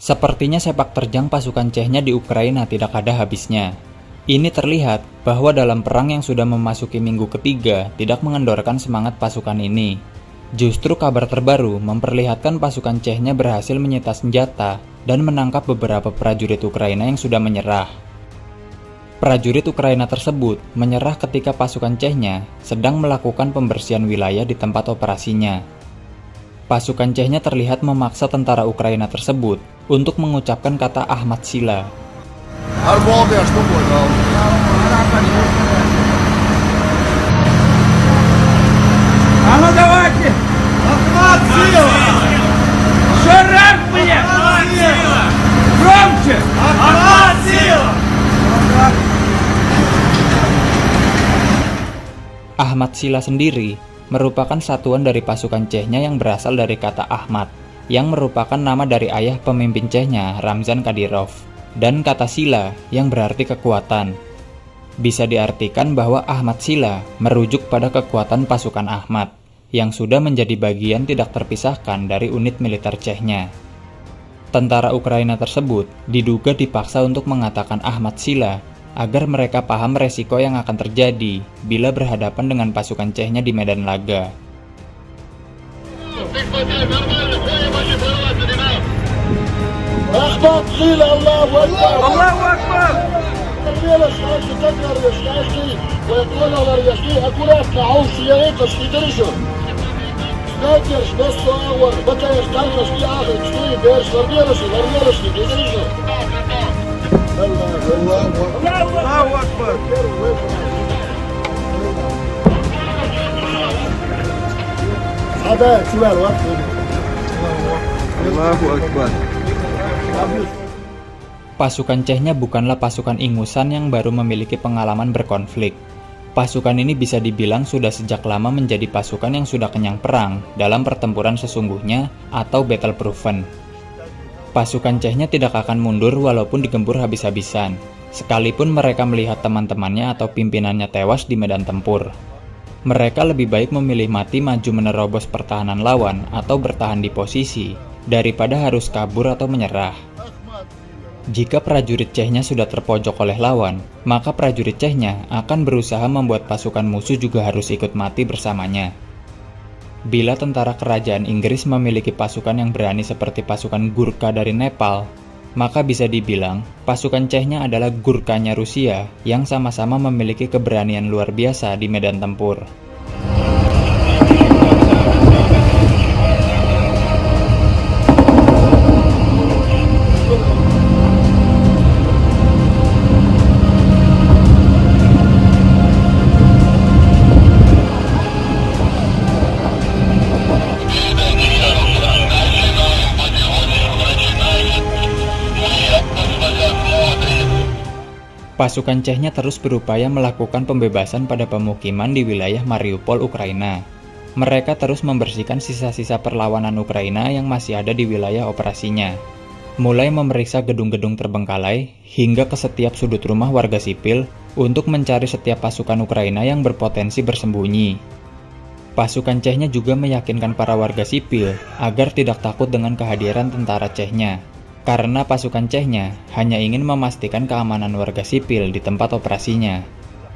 Sepertinya sepak terjang pasukan Chechnya di Ukraina tidak ada habisnya. Ini terlihat bahwa dalam perang yang sudah memasuki minggu ketiga tidak mengendorkan semangat pasukan ini. Justru kabar terbaru memperlihatkan pasukan Chechnya berhasil menyita senjata dan menangkap beberapa prajurit Ukraina yang sudah menyerah. Prajurit Ukraina tersebut menyerah ketika pasukan Chechnya sedang melakukan pembersihan wilayah di tempat operasinya. Pasukan Chechnya terlihat memaksa tentara Ukraina tersebut untuk mengucapkan kata Ahmad Sila. Ahmad Sila sendiri merupakan satuan dari pasukan Chechnya yang berasal dari kata Ahmad, yang merupakan nama dari ayah pemimpin Chechnya, Ramzan Kadyrov, dan kata Sila yang berarti kekuatan. Bisa diartikan bahwa Ahmad Sila merujuk pada kekuatan pasukan Ahmad, yang sudah menjadi bagian tidak terpisahkan dari unit militer Chechnya. Tentara Ukraina tersebut diduga dipaksa untuk mengatakan Ahmad Sila agar mereka paham resiko yang akan terjadi bila berhadapan dengan pasukan Chechnya di medan laga. Pasukan Chechnya bukanlah pasukan ingusan yang baru memiliki pengalaman berkonflik. Pasukan ini bisa dibilang sudah sejak lama menjadi pasukan yang sudah kenyang perang dalam pertempuran sesungguhnya atau battle proven. Pasukan Chechnya tidak akan mundur walaupun digempur habis-habisan, sekalipun mereka melihat teman-temannya atau pimpinannya tewas di medan tempur. Mereka lebih baik memilih mati maju menerobos pertahanan lawan atau bertahan di posisi, daripada harus kabur atau menyerah. Jika prajurit Chechnya sudah terpojok oleh lawan, maka prajurit Chechnya akan berusaha membuat pasukan musuh juga harus ikut mati bersamanya. Bila tentara kerajaan Inggris memiliki pasukan yang berani seperti pasukan Gurkha dari Nepal, maka bisa dibilang pasukan Chechnya adalah Gurkhanya Rusia yang sama-sama memiliki keberanian luar biasa di medan tempur. Pasukan Chechnya terus berupaya melakukan pembebasan pada pemukiman di wilayah Mariupol, Ukraina. Mereka terus membersihkan sisa-sisa perlawanan Ukraina yang masih ada di wilayah operasinya. Mulai memeriksa gedung-gedung terbengkalai hingga ke setiap sudut rumah warga sipil untuk mencari setiap pasukan Ukraina yang berpotensi bersembunyi. Pasukan Chechnya juga meyakinkan para warga sipil agar tidak takut dengan kehadiran tentara Chechnya, karena pasukan Chechnya hanya ingin memastikan keamanan warga sipil di tempat operasinya,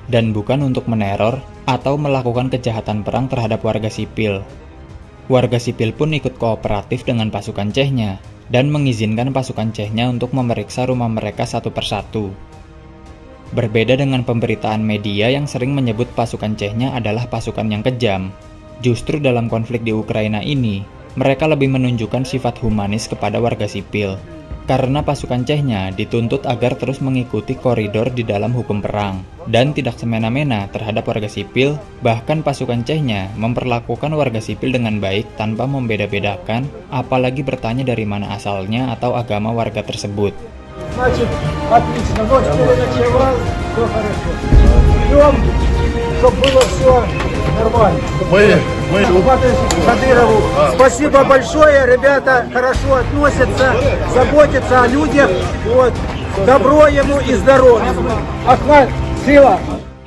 dan bukan untuk meneror atau melakukan kejahatan perang terhadap warga sipil. Warga sipil pun ikut kooperatif dengan pasukan Chechnya, dan mengizinkan pasukan Chechnya untuk memeriksa rumah mereka satu persatu. Berbeda dengan pemberitaan media yang sering menyebut pasukan Chechnya adalah pasukan yang kejam, justru dalam konflik di Ukraina ini, mereka lebih menunjukkan sifat humanis kepada warga sipil. Karena pasukan Chechnya dituntut agar terus mengikuti koridor di dalam hukum perang dan tidak semena-mena terhadap warga sipil, bahkan pasukan Chechnya memperlakukan warga sipil dengan baik tanpa membeda-bedakan, apalagi bertanya dari mana asalnya atau agama warga tersebut. Значит, отлично. Ночь переночевал, все хорошо. Ждем, чтобы было все нормально. Кадырову спасибо большое, ребята хорошо относятся, заботятся о людях. Вот. Добро ему и здоровья. Ахмад, сила.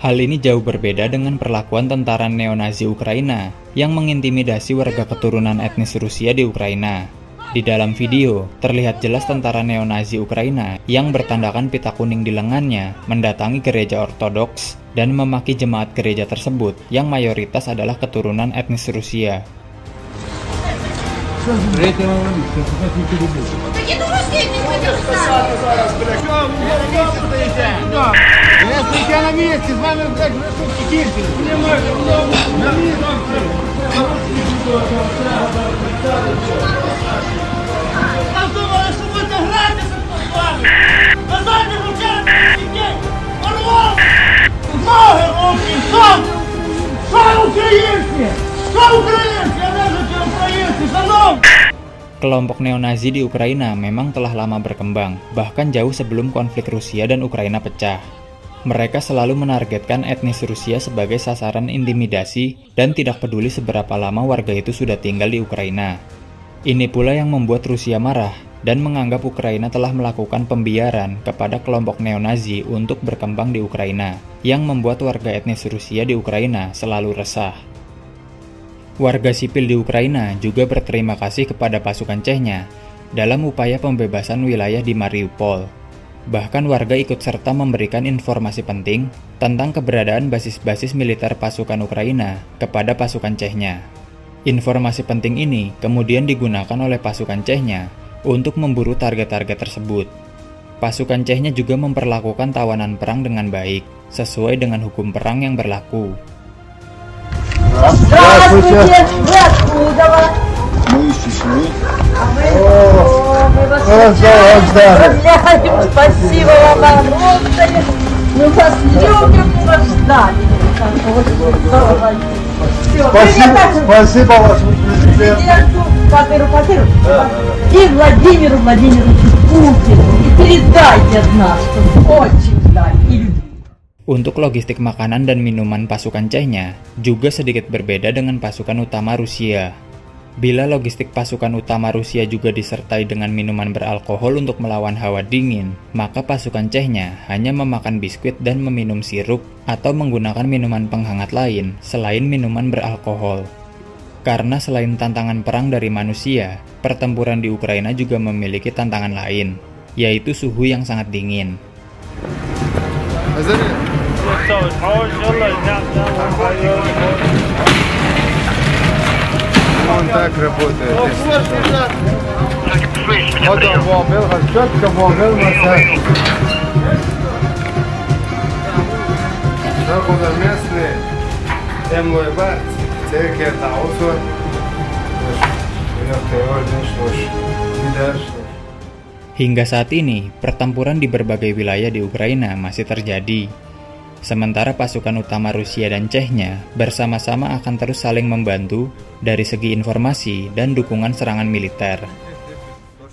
Hal ini jauh berbeda dengan perlakuan tentara neonazi Ukraina yang mengintimidasi warga keturunan etnis Rusia di Ukraina. Di dalam video, terlihat jelas tentara neonazi Ukraina yang bertandakan pita kuning di lengannya mendatangi gereja Ortodoks dan memaki jemaat gereja tersebut yang mayoritas adalah keturunan etnis Rusia. Kelompok neonazi di Ukraina memang telah lama berkembang, bahkan jauh sebelum konflik Rusia dan Ukraina pecah. Mereka selalu menargetkan etnis Rusia sebagai sasaran intimidasi dan tidak peduli seberapa lama warga itu sudah tinggal di Ukraina. Ini pula yang membuat Rusia marah dan menganggap Ukraina telah melakukan pembiaran kepada kelompok neonazi untuk berkembang di Ukraina, yang membuat warga etnis Rusia di Ukraina selalu resah. Warga sipil di Ukraina juga berterima kasih kepada pasukan Chechnya dalam upaya pembebasan wilayah di Mariupol. Bahkan warga ikut serta memberikan informasi penting tentang keberadaan basis-basis militer pasukan Ukraina kepada pasukan Chechnya. Informasi penting ini kemudian digunakan oleh pasukan Chechnya untuk memburu target-target tersebut. Pasukan Chechnya juga memperlakukan tawanan perang dengan baik, sesuai dengan hukum perang yang berlaku. Здравствуйте! Откуда? Мы из Чечни. Мы вас поздравляем! Спасибо вам огромное! Мы вас любим, мы вас ждали! Спасибо вашему президенту. Патеру. И Владимиру Владимировичу Путину. И передайте от нас, что очень ждали и любим. Untuk logistik makanan dan minuman pasukan Chechnya juga sedikit berbeda dengan pasukan utama Rusia. Bila logistik pasukan utama Rusia juga disertai dengan minuman beralkohol untuk melawan hawa dingin, maka pasukan Chechnya hanya memakan biskuit dan meminum sirup atau menggunakan minuman penghangat lain selain minuman beralkohol. Karena selain tantangan perang dari manusia, pertempuran di Ukraina juga memiliki tantangan lain, yaitu suhu yang sangat dingin. Он так работает. Hingga saat ini, pertempuran di berbagai wilayah di Ukraina masih terjadi. Sementara pasukan utama Rusia dan Chechnya bersama-sama akan terus saling membantu dari segi informasi dan dukungan serangan militer.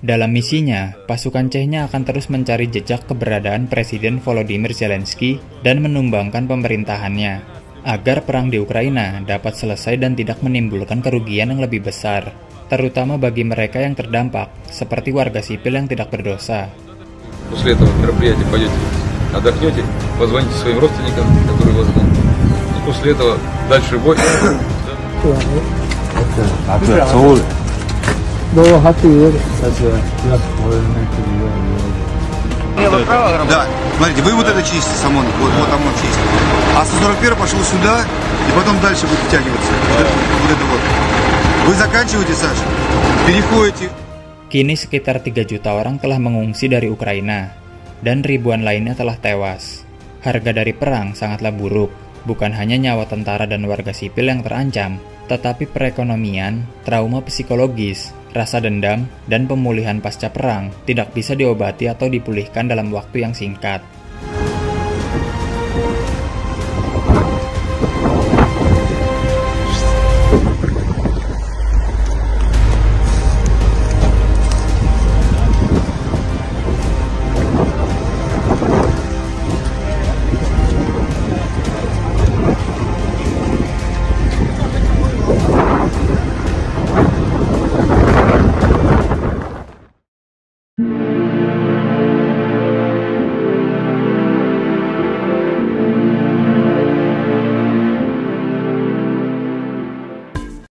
Dalam misinya, pasukan Chechnya akan terus mencari jejak keberadaan Presiden Volodymyr Zelensky dan menumbangkan pemerintahannya, agar perang di Ukraina dapat selesai dan tidak menimbulkan kerugian yang lebih besar, terutama bagi mereka yang terdampak, seperti warga sipil yang tidak berdosa. Отдохнете, позвоните своим родственникам, которые вас ждут. И после этого дальше бой. Да, смотрите, вы вот это чистите, ОМОН, вот там он чистит. А 141 пошел сюда, и потом дальше будет вытягиваться. Вот это вот. Вы заканчиваете, Саша, переходите. Kini sekitar 3 juta orang telah mengungsi dari Ukraina, dan ribuan lainnya telah tewas. Harga dari perang sangatlah buruk, bukan hanya nyawa tentara dan warga sipil yang terancam, tetapi perekonomian, trauma psikologis, rasa dendam, dan pemulihan pasca perang tidak bisa diobati atau dipulihkan dalam waktu yang singkat.